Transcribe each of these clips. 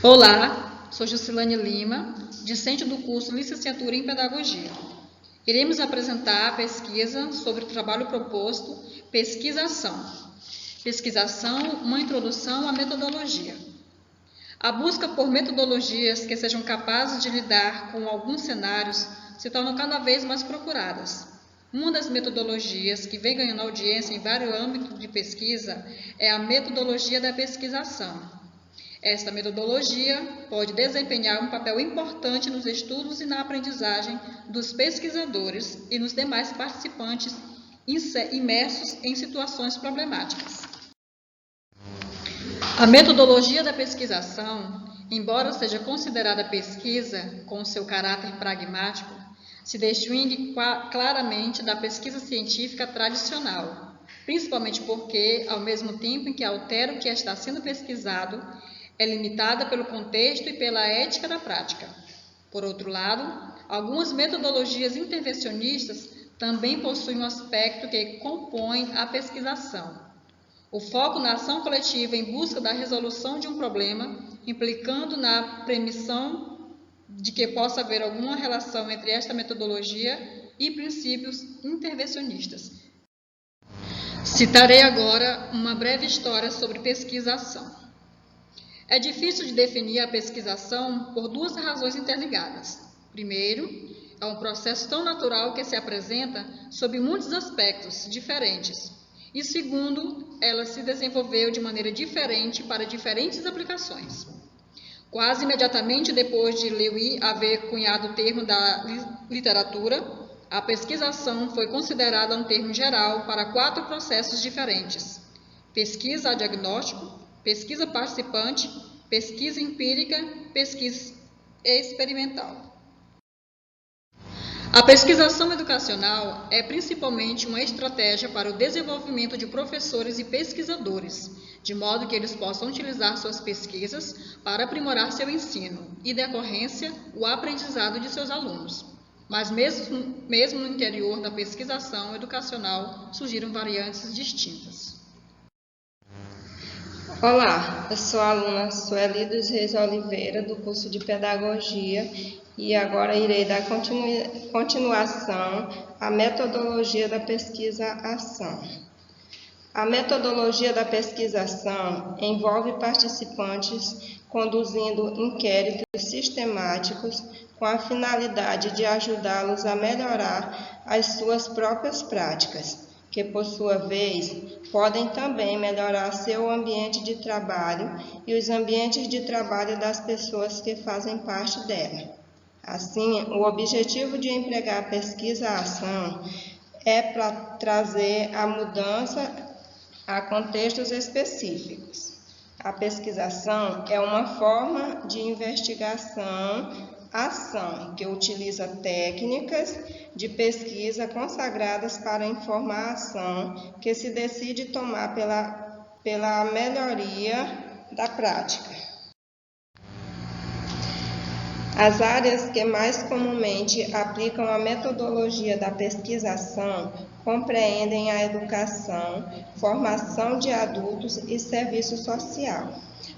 Olá, sou Jusilane Lima, discente do curso Licenciatura em Pedagogia. Iremos apresentar a pesquisa sobre o trabalho proposto Pesquisação. Pesquisação, uma introdução à metodologia. A busca por metodologias que sejam capazes de lidar com alguns cenários se tornam cada vez mais procuradas. Uma das metodologias que vem ganhando audiência em vários âmbitos de pesquisa é a metodologia da pesquisação. Esta metodologia pode desempenhar um papel importante nos estudos e na aprendizagem dos pesquisadores e nos demais participantes imersos em situações problemáticas. A metodologia da pesquisação, embora seja considerada pesquisa com seu caráter pragmático, se distingue claramente da pesquisa científica tradicional, principalmente porque, ao mesmo tempo em que altera o que está sendo pesquisado, é limitada pelo contexto e pela ética da prática. Por outro lado, algumas metodologias intervencionistas também possuem um aspecto que compõe a pesquisação. O foco na ação coletiva em busca da resolução de um problema, implicando na premissão de que possa haver alguma relação entre esta metodologia e princípios intervencionistas. Citarei agora uma breve história sobre pesquisação. É difícil de definir a pesquisação por duas razões interligadas. Primeiro, é um processo tão natural que se apresenta sob muitos aspectos diferentes. E segundo, ela se desenvolveu de maneira diferente para diferentes aplicações. Quase imediatamente depois de Lewis haver cunhado o termo da literatura, a pesquisação foi considerada um termo geral para 4 processos diferentes: pesquisa a diagnóstico, pesquisa participante, pesquisa empírica, pesquisa experimental. A pesquisação educacional é principalmente uma estratégia para o desenvolvimento de professores e pesquisadores, de modo que eles possam utilizar suas pesquisas para aprimorar seu ensino e, decorrência, o aprendizado de seus alunos. Mas mesmo no interior da pesquisação educacional surgiram variantes distintas. Olá, eu sou a aluna Sueli dos Reis Oliveira, do curso de Pedagogia, e agora irei dar continuação à metodologia da pesquisa-ação. A metodologia da pesquisa-ação envolve participantes conduzindo inquéritos sistemáticos com a finalidade de ajudá-los a melhorar as suas próprias práticas, que, por sua vez, podem também melhorar seu ambiente de trabalho e os ambientes de trabalho das pessoas que fazem parte dela. Assim, o objetivo de empregar a pesquisa-ação é para trazer a mudança a contextos específicos. A pesquisação é uma forma de investigação-ação que utiliza técnicas de pesquisa consagradas para informar a ação que se decide tomar pela melhoria da prática. As áreas que mais comumente aplicam a metodologia da pesquisação compreendem a educação, formação de adultos e serviço social.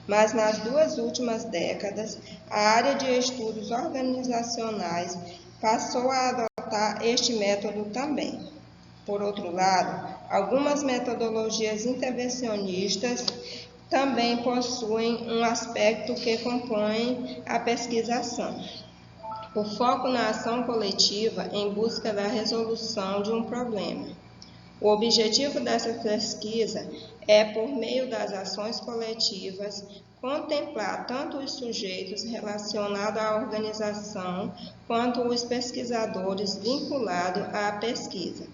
Mas nas 2 últimas décadas, a área de estudos organizacionais passou a adotar este método também. Por outro lado, algumas metodologias intervencionistas também possuem um aspecto que compõe a pesquisação. O foco na ação coletiva em busca da resolução de um problema. O objetivo dessa pesquisa é, por meio das ações coletivas, contemplar tanto os sujeitos relacionados à organização quanto os pesquisadores vinculados à pesquisa,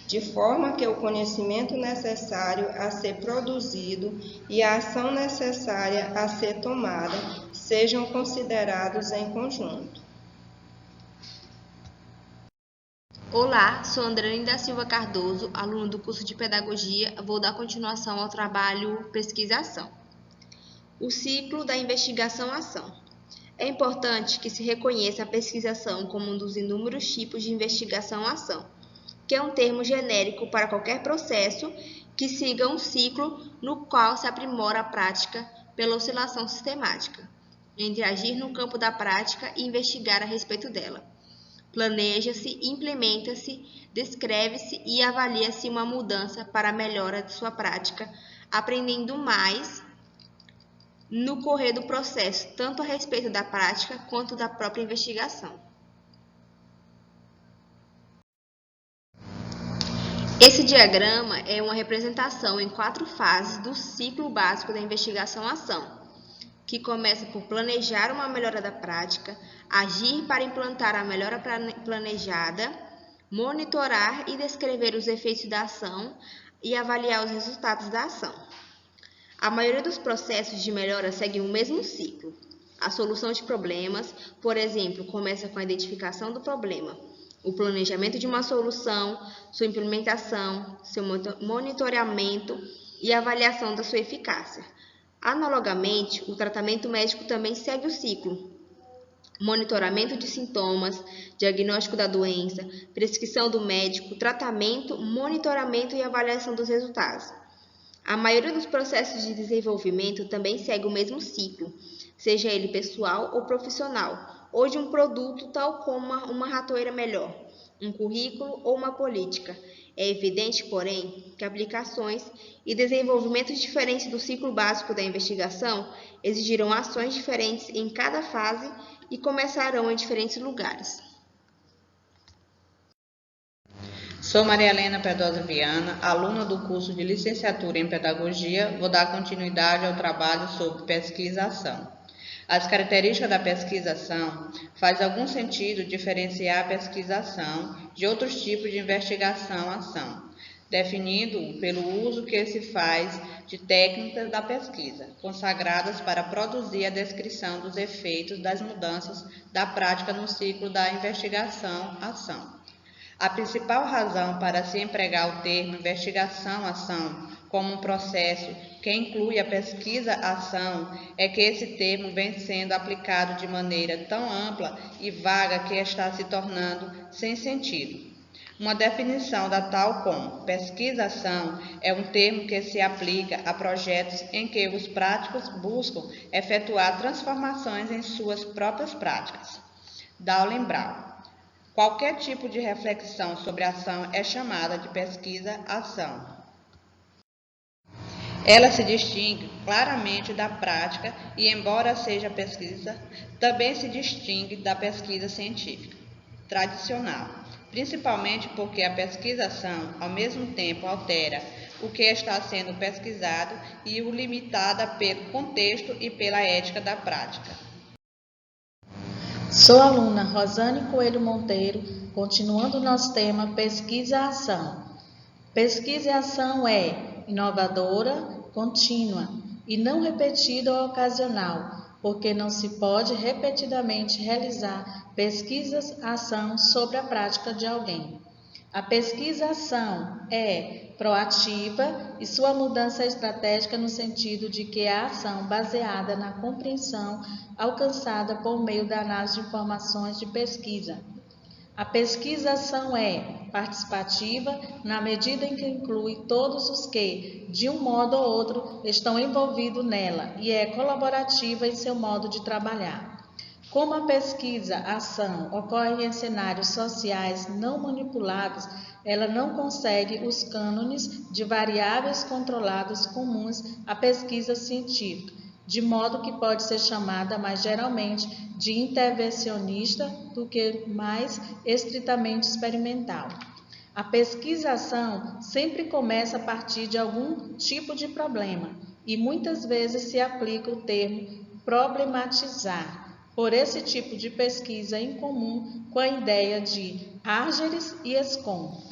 de forma que o conhecimento necessário a ser produzido e a ação necessária a ser tomada sejam considerados em conjunto. Olá, sou Andrane da Silva Cardoso, aluna do curso de Pedagogia. Vou dar continuação ao trabalho Pesquisação. O ciclo da investigação-ação. É importante que se reconheça a pesquisação como um dos inúmeros tipos de investigação-ação, que é um termo genérico para qualquer processo que siga um ciclo no qual se aprimora a prática pela oscilação sistemática. entre agir no campo da prática e investigar a respeito dela. Planeja-se, implementa-se, descreve-se e avalia-se uma mudança para a melhora de sua prática, aprendendo mais no correr do processo, tanto a respeito da prática quanto da própria investigação. Esse diagrama é uma representação em 4 fases do ciclo básico da investigação-ação, que começa por planejar uma melhora da prática, agir para implantar a melhora planejada, monitorar e descrever os efeitos da ação e avaliar os resultados da ação. A maioria dos processos de melhora seguem o mesmo ciclo. A solução de problemas, por exemplo, começa com a identificação do problema, o planejamento de uma solução, sua implementação, seu monitoramento e avaliação da sua eficácia. Analogamente, o tratamento médico também segue o ciclo: monitoramento de sintomas, diagnóstico da doença, prescrição do médico, tratamento, monitoramento e avaliação dos resultados. A maioria dos processos de desenvolvimento também segue o mesmo ciclo, seja ele pessoal ou profissional, ou de um produto tal como uma ratoeira melhor, um currículo ou uma política. É evidente, porém, que aplicações e desenvolvimentos diferentes do ciclo básico da investigação exigirão ações diferentes em cada fase e começarão em diferentes lugares. Sou Maria Helena Pedrosa Viana, aluna do curso de Licenciatura em Pedagogia. Vou dar continuidade ao trabalho sobre pesquisação. As características da pesquisação faz algum sentido diferenciar a pesquisação de outros tipos de investigação-ação, definido pelo uso que se faz de técnicas da pesquisa, consagradas para produzir a descrição dos efeitos das mudanças da prática no ciclo da investigação-ação. A principal razão para se empregar o termo investigação-ação como um processo que inclui a pesquisa-ação é que esse termo vem sendo aplicado de maneira tão ampla e vaga que está se tornando sem sentido. Uma definição da tal como pesquisa-ação é um termo que se aplica a projetos em que os práticos buscam efetuar transformações em suas próprias práticas. Dowling Brown. Qualquer tipo de reflexão sobre a ação é chamada de pesquisa-ação. Ela se distingue claramente da prática e, embora seja pesquisa, também se distingue da pesquisa científica tradicional, principalmente porque a pesquisação, ao mesmo tempo, altera o que está sendo pesquisado e o limitada pelo contexto e pela ética da prática. Sou a aluna Rosane Coelho Monteiro, continuando o nosso tema Pesquisa-ação. Pesquisa-ação é inovadora, contínua e não repetida ou ocasional, porque não se pode repetidamente realizar pesquisas-ação sobre a prática de alguém. A pesquisa-ação é proativa e sua mudança é estratégica no sentido de que é a ação baseada na compreensão alcançada por meio da análise de informações de pesquisa. A pesquisa-ação é participativa na medida em que inclui todos os que, de um modo ou outro, estão envolvidos nela e é colaborativa em seu modo de trabalhar. Como a pesquisa-ação ocorre em cenários sociais não manipulados, ela não consegue os cânones de variáveis controlados comuns à pesquisa científica, de modo que pode ser chamada mais geralmente de intervencionista do que mais estritamente experimental. A pesquisação sempre começa a partir de algum tipo de problema e muitas vezes se aplica o termo problematizar, por esse tipo de pesquisa em comum com a ideia de Argerich e Scon.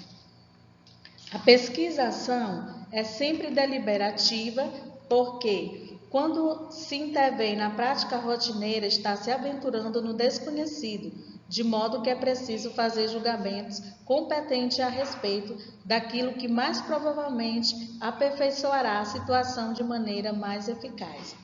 A pesquisação é sempre deliberativa porque, quando se intervém na prática rotineira, está se aventurando no desconhecido, de modo que é preciso fazer julgamentos competentes a respeito daquilo que mais provavelmente aperfeiçoará a situação de maneira mais eficaz.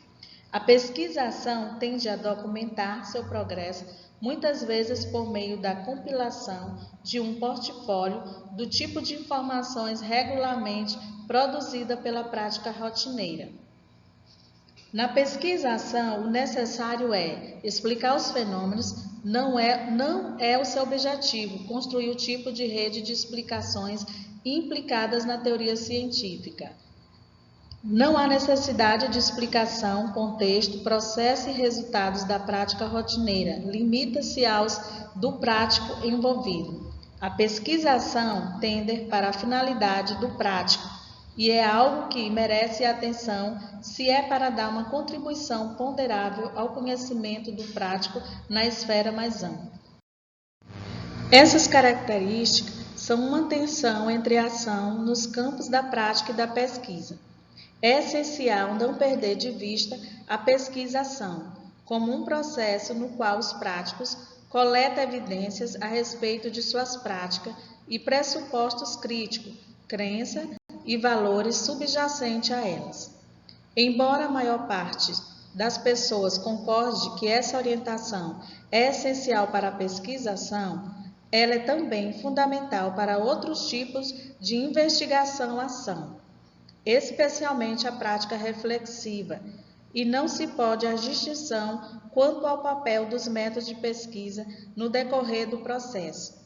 A pesquisa-ação tende a documentar seu progresso, muitas vezes por meio da compilação de um portfólio do tipo de informações regularmente produzida pela prática rotineira. Na pesquisação, o necessário é explicar os fenômenos, não é o seu objetivo construir o tipo de rede de explicações implicadas na teoria científica. Não há necessidade de explicação, contexto, processo e resultados da prática rotineira, limita-se aos do prático envolvido. A pesquisação tende para a finalidade do prático e é algo que merece atenção se é para dar uma contribuição ponderável ao conhecimento do prático na esfera mais ampla. Essas características são uma tensão entre a ação nos campos da prática e da pesquisa. É essencial não perder de vista a pesquisação como um processo no qual os práticos coletam evidências a respeito de suas práticas e pressupostos críticos, crença e valores subjacentes a elas. Embora a maior parte das pessoas concorde que essa orientação é essencial para a pesquisação, ela é também fundamental para outros tipos de investigação-ação, especialmente a prática reflexiva, e não se pode a distinção quanto ao papel dos métodos de pesquisa no decorrer do processo.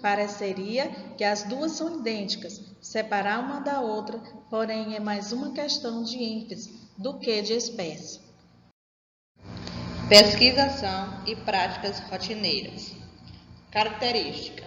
Pareceria que as duas são idênticas, separar uma da outra, porém é mais uma questão de ênfase do que de espécie. Pesquisação e práticas rotineiras. Característica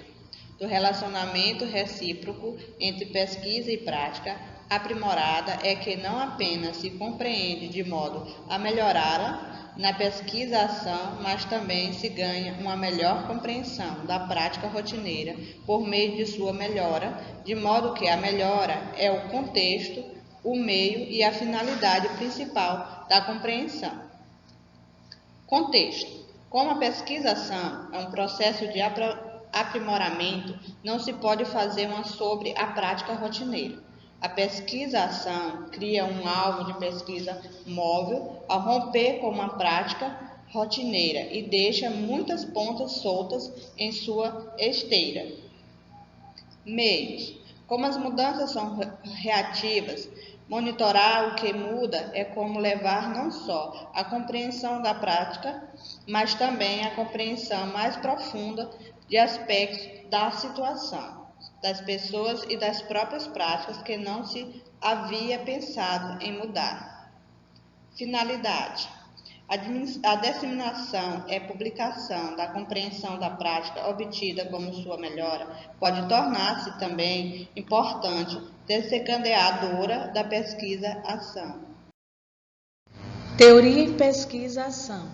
do relacionamento recíproco entre pesquisa e prática aprimorada é que não apenas se compreende de modo a melhorá-la na pesquisação, mas também se ganha uma melhor compreensão da prática rotineira por meio de sua melhora, de modo que a melhora é o contexto, o meio e a finalidade principal da compreensão. Contexto. Como a pesquisação é um processo de aprimoramento, não se pode fazer uma sobre a prática rotineira. A pesquisação cria um alvo de pesquisa móvel ao romper com uma prática rotineira e deixa muitas pontas soltas em sua esteira. Meios. Como as mudanças são reativas, monitorar o que muda é como levar não só a compreensão da prática, mas também a compreensão mais profunda de aspectos da situação, das pessoas e das próprias práticas que não se havia pensado em mudar. Finalidade. A disseminação e publicação da compreensão da prática obtida como sua melhora pode tornar-se também importante desencadeadora da pesquisa-ação. Teoria em pesquisa-ação.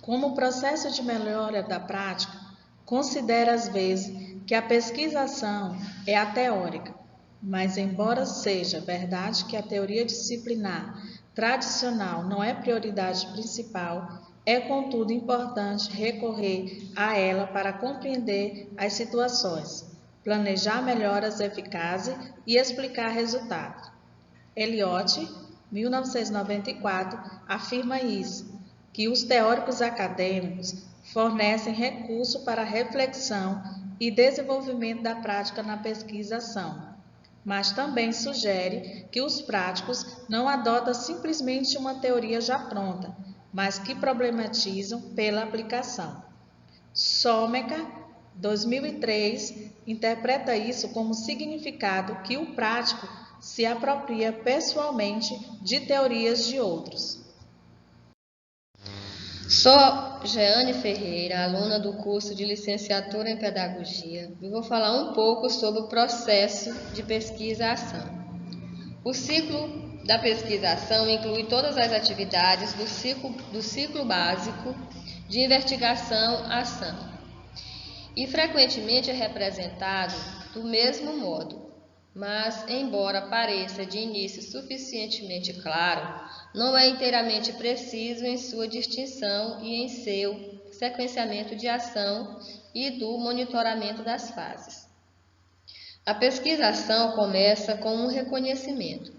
Como processo de melhora da prática, considera às vezes que a pesquisação é a teórica, mas embora seja verdade que a teoria disciplinar tradicional não é prioridade principal, é contudo importante recorrer a ela para compreender as situações, planejar melhoras eficazes e explicar resultados. Eliot, 1994, afirma isso, que os teóricos acadêmicos fornecem recurso para reflexão e desenvolvimento da prática na pesquisação, mas também sugere que os práticos não adotam simplesmente uma teoria já pronta, mas que problematizam pela aplicação. Someka, 2003, interpreta isso como significado que o prático se apropria pessoalmente de teorias de outros. Sou Jeane Ferreira, aluna do curso de Licenciatura em Pedagogia, e vou falar um pouco sobre o processo de pesquisa-ação. O ciclo da pesquisa-ação inclui todas as atividades do ciclo básico de investigação-ação e frequentemente é representado do mesmo modo, mas, embora pareça de início suficientemente claro, não é inteiramente preciso em sua distinção e em seu sequenciamento de ação e do monitoramento das fases. A pesquisação começa com um reconhecimento.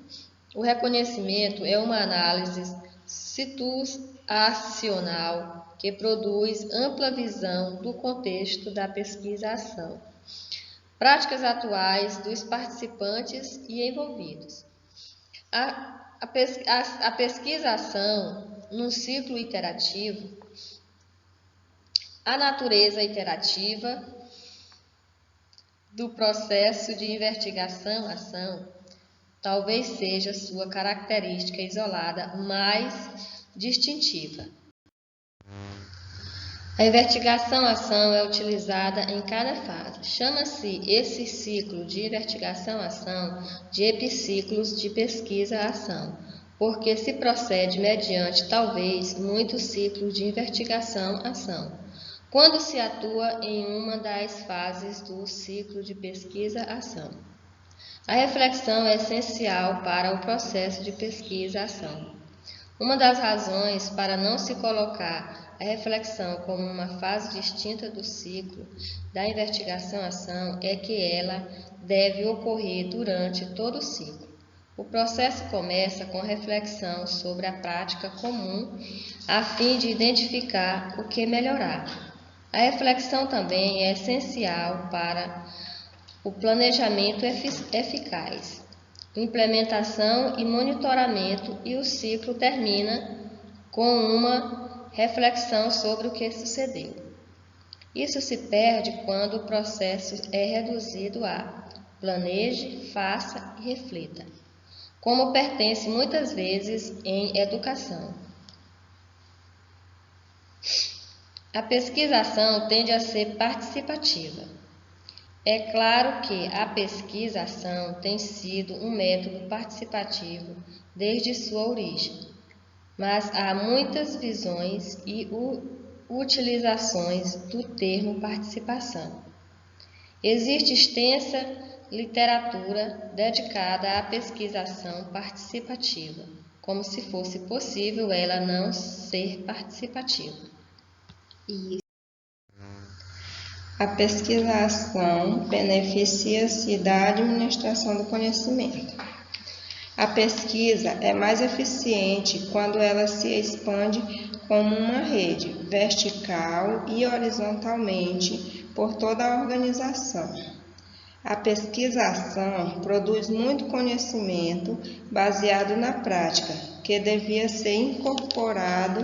O reconhecimento é uma análise situacional que produz ampla visão do contexto da pesquisação, práticas atuais dos participantes e envolvidos. A pesquisação no ciclo iterativo, a natureza iterativa do processo de investigação-ação talvez seja sua característica isolada mais distintiva. A investigação-ação é utilizada em cada fase. Chama-se esse ciclo de investigação-ação de epiciclos de pesquisa-ação, porque se procede mediante, talvez, muitos ciclos de investigação-ação, quando se atua em uma das fases do ciclo de pesquisa-ação. A reflexão é essencial para o processo de pesquisa-ação. Uma das razões para não se colocar a reflexão como uma fase distinta do ciclo da investigação-ação é que ela deve ocorrer durante todo o ciclo. O processo começa com reflexão sobre a prática comum, a fim de identificar o que melhorar. A reflexão também é essencial para o planejamento eficaz, implementação e monitoramento, e o ciclo termina com uma reflexão sobre o que sucedeu. Isso se perde quando o processo é reduzido a planeje, faça e reflita, como pertence muitas vezes em educação. A pesquisação tende a ser participativa. É claro que a pesquisação tem sido um método participativo desde sua origem, mas há muitas visões e utilizações do termo participação. Existe extensa literatura dedicada à pesquisação participativa, como se fosse possível ela não ser participativa. A pesquisação beneficia-se da administração do conhecimento. A pesquisa é mais eficiente quando ela se expande como uma rede, vertical e horizontalmente, por toda a organização. A pesquisação produz muito conhecimento baseado na prática, que devia ser incorporado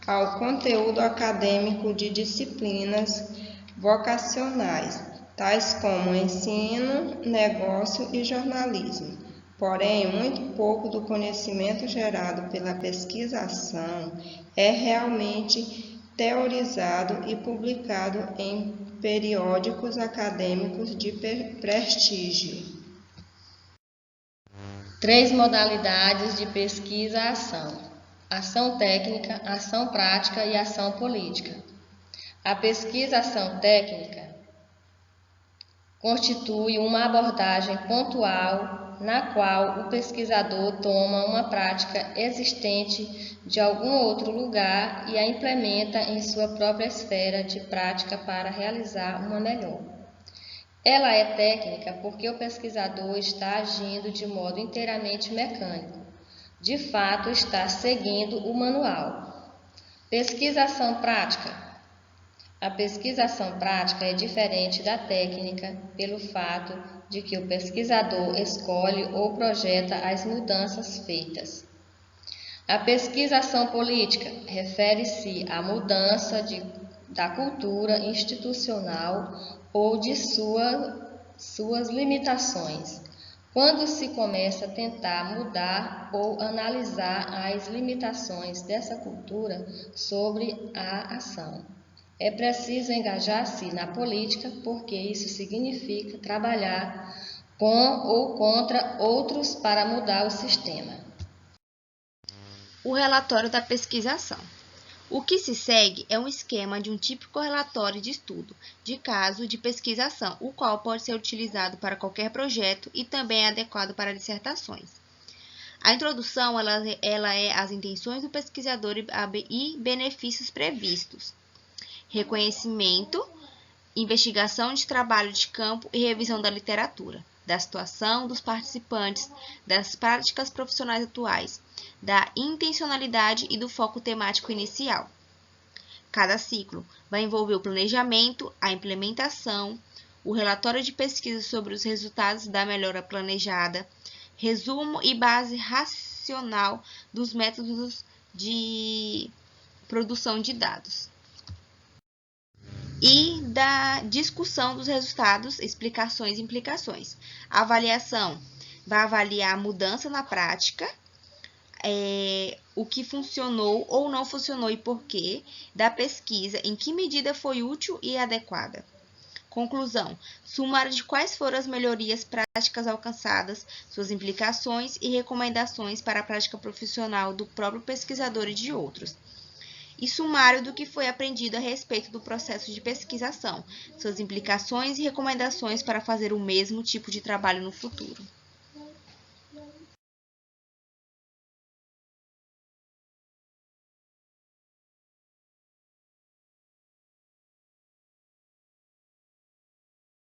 ao conteúdo acadêmico de disciplinas vocacionais, tais como ensino, negócio e jornalismo. Porém, muito pouco do conhecimento gerado pela pesquisação é realmente teorizado e publicado em periódicos acadêmicos de prestígio. 3 modalidades de pesquisa-ação: ação técnica, ação prática e ação política. A pesquisa-ação técnica constitui uma abordagem pontual na qual o pesquisador toma uma prática existente de algum outro lugar e a implementa em sua própria esfera de prática para realizar uma melhor. Ela é técnica porque o pesquisador está agindo de modo inteiramente mecânico. De fato, está seguindo o manual. Pesquisação prática. A pesquisação prática é diferente da técnica pelo fato de que o pesquisador escolhe ou projeta as mudanças feitas. A pesquisação política refere-se à mudança da cultura institucional ou de suas limitações, quando se começa a tentar mudar ou analisar as limitações dessa cultura sobre a ação. É preciso engajar-se na política, porque isso significa trabalhar com ou contra outros para mudar o sistema. O relatório da pesquisação. O que se segue é um esquema de um típico relatório de estudo, de caso de pesquisação, o qual pode ser utilizado para qualquer projeto e também é adequado para dissertações. A introdução ela é as intenções do pesquisador e benefícios previstos. Reconhecimento, investigação de trabalho de campo e revisão da literatura, da situação dos participantes, das práticas profissionais atuais, da intencionalidade e do foco temático inicial. Cada ciclo vai envolver o planejamento, a implementação, o relatório de pesquisa sobre os resultados da melhora planejada, resumo e base racional dos métodos de produção de dados. E da discussão dos resultados, explicações e implicações. A avaliação vai avaliar a mudança na prática, o que funcionou ou não funcionou e por quê, da pesquisa, em que medida foi útil e adequada. Conclusão: sumário de quais foram as melhorias práticas alcançadas, suas implicações e recomendações para a prática profissional do próprio pesquisador e de outros. E sumário do que foi aprendido a respeito do processo de pesquisação, suas implicações e recomendações para fazer o mesmo tipo de trabalho no futuro.